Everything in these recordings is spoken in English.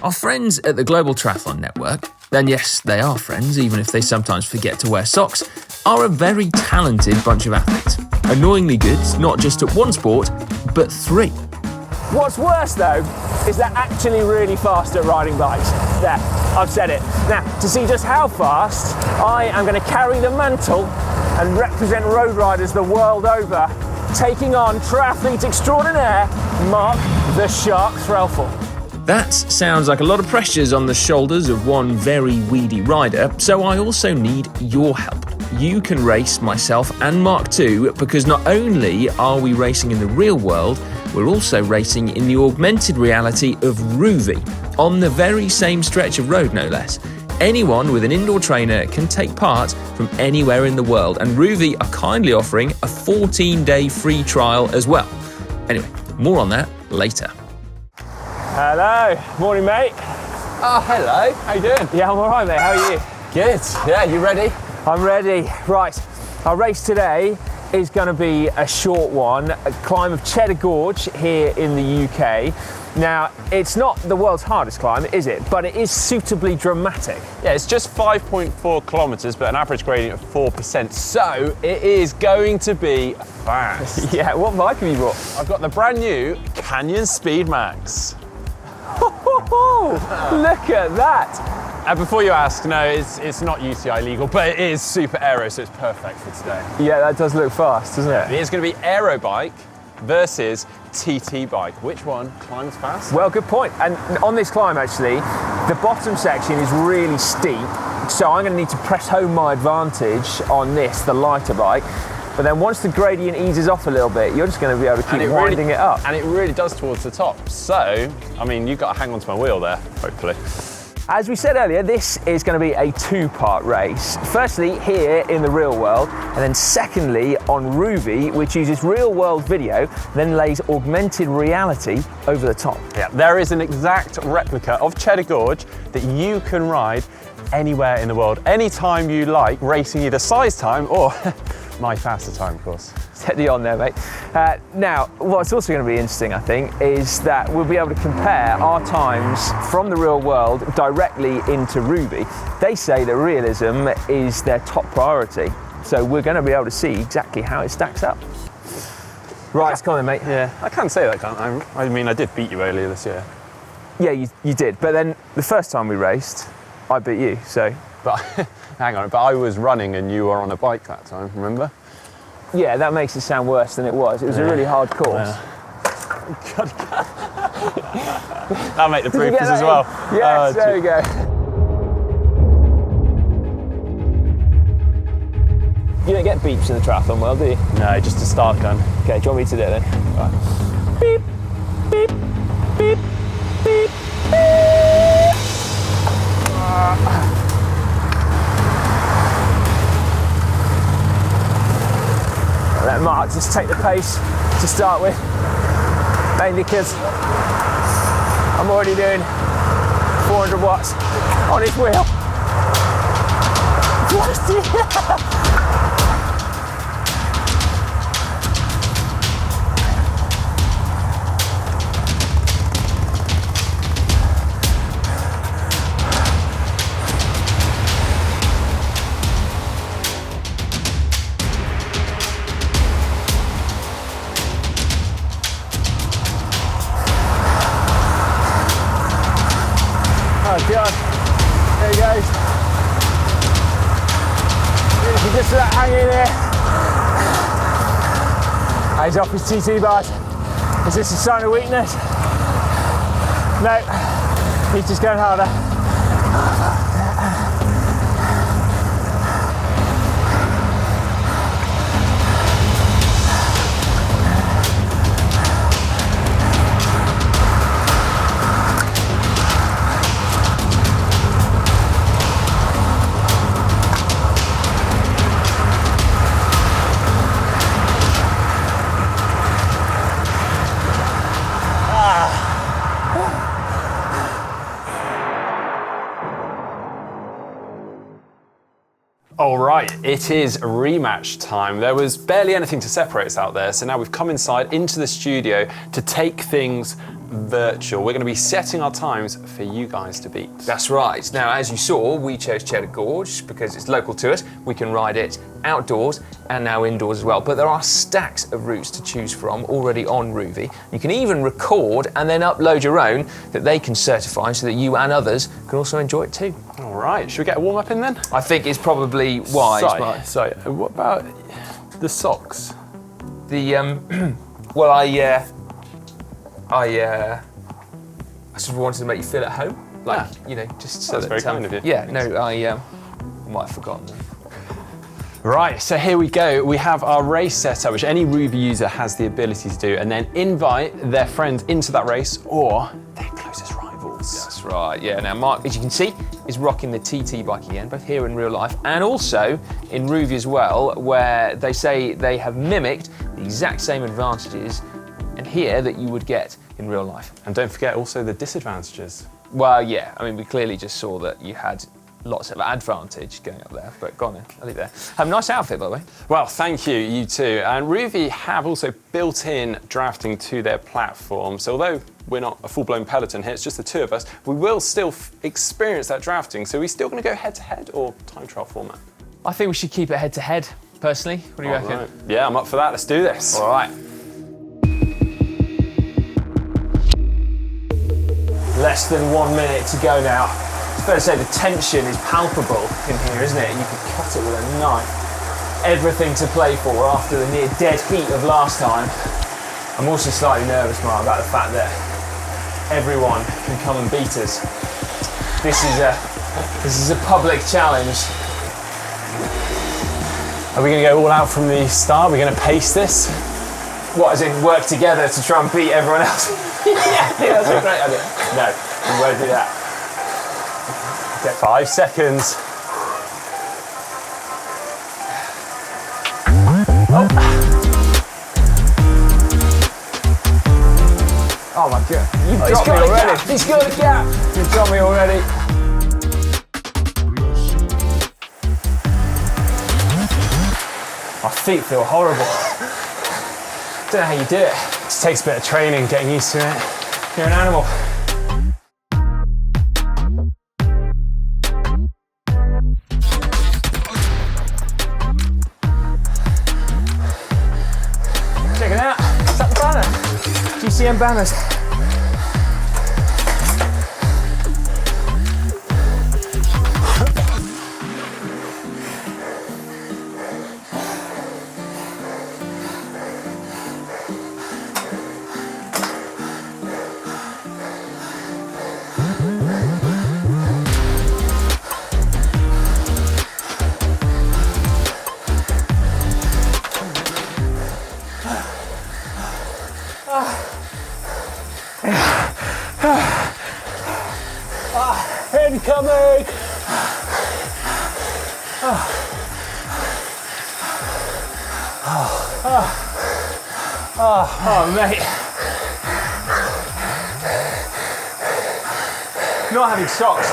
Our friends at the Global Triathlon Network, and yes, they are friends even if they sometimes forget to wear socks, are a very talented bunch of athletes. Annoyingly good, not just at one sport, but 3. What's worse though, is they're actually really fast at riding bikes. There, I've said it. Now, to see just how fast, I am going to carry the mantle and represent road riders the world over, taking on triathlete extraordinaire, Mark the Shark Threlfall. That sounds like a lot of pressures on the shoulders of one very weedy rider, so I also need your help. You can race myself and Mark too, because not only are we racing in the real world, we're also racing in the augmented reality of ROUVY, on the very same stretch of road no less. Anyone with an indoor trainer can take part from anywhere in the world, and ROUVY are kindly offering a 14-day free trial as well. Anyway, more on that later. Hello, morning mate. Oh, hello, how you doing? Yeah, I'm all right mate, how are you? Good, yeah, you ready? I'm ready. Right, our race today is going to be a short one, a climb of Cheddar Gorge here in the UK. Now, it's not the world's hardest climb, is it? But it is suitably dramatic. Yeah, it's just 5.4 kilometres, but an average gradient of 4%, so it is going to be fast. Yeah, what bike have you brought? I've got the brand new Canyon Speed Max. Look at that. And before you ask, no, it's not UCI legal, but it is super aero, so it's perfect for today. Yeah, that does look fast, doesn't it? It's going to be aero bike versus TT bike. Which one climbs fast? Well, good point. And on this climb, actually, the bottom section is really steep, so I'm going to need to press home my advantage on this, the lighter bike. But then once the gradient eases off a little bit, you're just going to be able to keep winding it up. And it really does towards the top. So, I mean, you've got to hang on to my wheel there, hopefully. As we said earlier, this is going to be a 2-part race. Firstly, here in the real world, and then secondly on ROUVY, which uses real world video, then lays augmented reality over the top. Yeah, there is an exact replica of Cheddar Gorge that you can ride anywhere in the world, anytime you like, racing either size time or my faster time, of course. Steady on there, mate. Now, what's also going to be interesting, I think, is that we'll be able to compare our times from the real world directly into ROUVY. They say that realism is their top priority, so we're going to be able to see exactly how it stacks up. Right, it's coming, mate. Yeah, I can say that, can't I? I mean, I did beat you earlier this year. Yeah, you did, but then the first time we raced, I beat you, so... But hang on, but I was running and you were on a bike that time, remember? Yeah, that makes it sound worse than it was. It was a really hard course. That'll make the proof as well. Yes, there we go. You don't get beeps in the triathlon world, do you? No, just a start gun. Okay, do you want me to do it then? Right. Beep, beep, beep, beep, beep. Let Mark just take the pace to start with, mainly because I'm already doing 400 watts on his wheel. Oh God, there he goes. If he gets that hanging there. He's off his TT bars. Is this a sign of weakness? No, he's just going harder. All right, it is rematch time. There was barely anything to separate us out there, so now we've come inside into the studio to take things virtual. We're going to be setting our times for you guys to beat. That's right. Now, as you saw, we chose Cheddar Gorge because it's local to us. We can ride it outdoors and now indoors as well. But there are stacks of routes to choose from already on ROUVY. You can even record and then upload your own that they can certify so that you and others can also enjoy it too. All right, should we get a warm up in then? I think it's probably wise. So, what about the socks? Well, I sort of wanted to make you feel at home, like just so That's very kind of you. Yeah, no, I might have forgotten them. Right, so here we go. We have our race setup, which any ROUVY user has the ability to do, and then invite their friends into that race or their closest rivals. That's right. Yeah. Now, Mark, as you can see, is rocking the TT bike again, both here in real life and also in ROUVY as well, where they say they have mimicked the exact same advantages and here that you would get in real life. And don't forget also the disadvantages. Well, yeah, I mean, we clearly just saw that you had lots of advantage going up there, but go on then, I'll leave it there. Have a nice outfit, by the way. Well, thank you, you too. And ROUVY have also built in drafting to their platform. So although we're not a full-blown peloton here, it's just the two of us, we will still experience that drafting. So are we still going to go head-to-head or time trial format? I think we should keep it head-to-head, personally. What do you reckon? Right. Yeah, I'm up for that. Let's do this. All right. Less than 1 minute to go now. It's fair to say the tension is palpable in here, isn't it? You could cut it with a knife. Everything to play for after the near dead heat of last time. I'm also slightly nervous, Mark, about the fact that everyone can come and beat us. This is a public challenge. Are we going to go all out from the start? Are we going to pace this? What, as in work together to try and beat everyone else? Yeah, that's a great idea. No, we won't do that. Okay, 5 seconds. Oh my god, you've dropped me already. He's got a gap. You've dropped me already. My feet feel horrible. Don't know how you do it. It takes a bit of training, getting used to it. You're an animal. Check it out. Is that the banner? GCN banners. Incoming! Oh, mate. Not having socks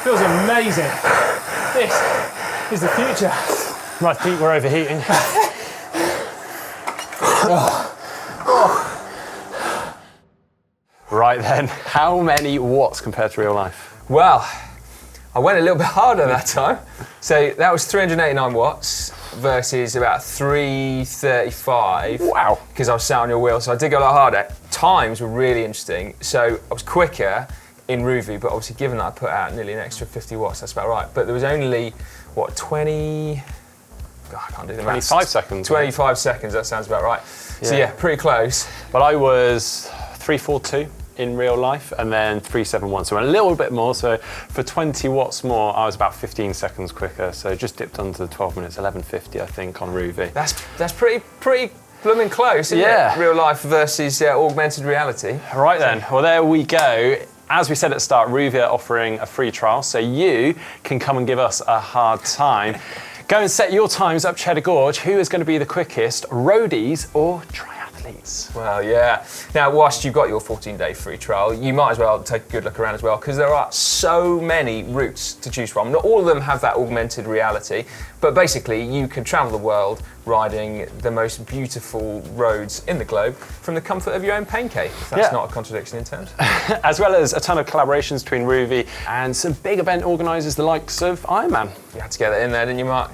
feels amazing. This is the future. My feet were overheating. Right then, how many watts compared to real life? Well, I went a little bit harder that time. So that was 389 watts versus about 335. Wow. Because I was sat on your wheel, so I did go a lot harder. Times were really interesting. So I was quicker in ROUVY, but obviously given that I put out nearly an extra 50 watts, that's about right. But there was only, what, 20... God, I can't do the maths. 25 seconds. 25 seconds, that sounds about right. Yeah. So yeah, pretty close. But I was 342 in real life and then 371, so a little bit more. So for 20 watts more, I was about 15 seconds quicker. So just dipped under the 12 minutes, 11:50 I think on ROUVY. That's pretty blooming close, isn't it? Real life versus augmented reality. Right then, well there we go. As we said at the start, ROUVY are offering a free trial, so you can come and give us a hard time. Go and set your times up Cheddar Gorge. Who is going to be the quickest, roadies or triathletes? Well, yeah. Now, whilst you've got your 14-day free trial, you might as well take a good look around as well, because there are so many routes to choose from. Not all of them have that augmented reality, But basically, you can travel the world riding the most beautiful roads in the globe from the comfort of your own pain cave. If that's not a contradiction in terms. As well as a ton of collaborations between ROUVY and some big event organisers, the likes of Ironman. You had to get that in there, didn't you, Mark?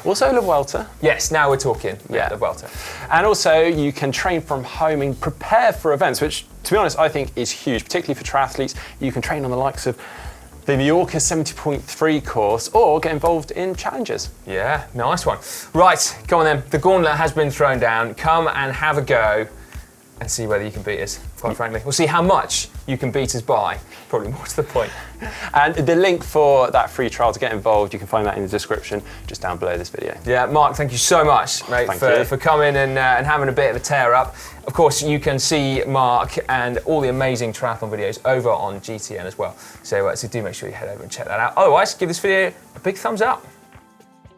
Also, La Vuelta. Yes, now we're talking. Yeah, La Vuelta. And also, you can train from home and prepare for events, which, to be honest, I think is huge, particularly for triathletes. You can train on the likes of the Mallorca 70.3 course or get involved in challenges. Yeah, nice one. Right, go on then. The gauntlet has been thrown down. Come and have a go and see whether you can beat us, quite frankly. We'll see how much you can beat us by. Probably more to the point. And the link for that free trial to get involved, you can find that in the description just down below this video. Yeah, Mark, thank you so much, mate, for coming and having a bit of a tear up. Of course, you can see Mark and all the amazing triathlon videos over on GCN as well. So do make sure you head over and check that out. Otherwise, give this video a big thumbs up.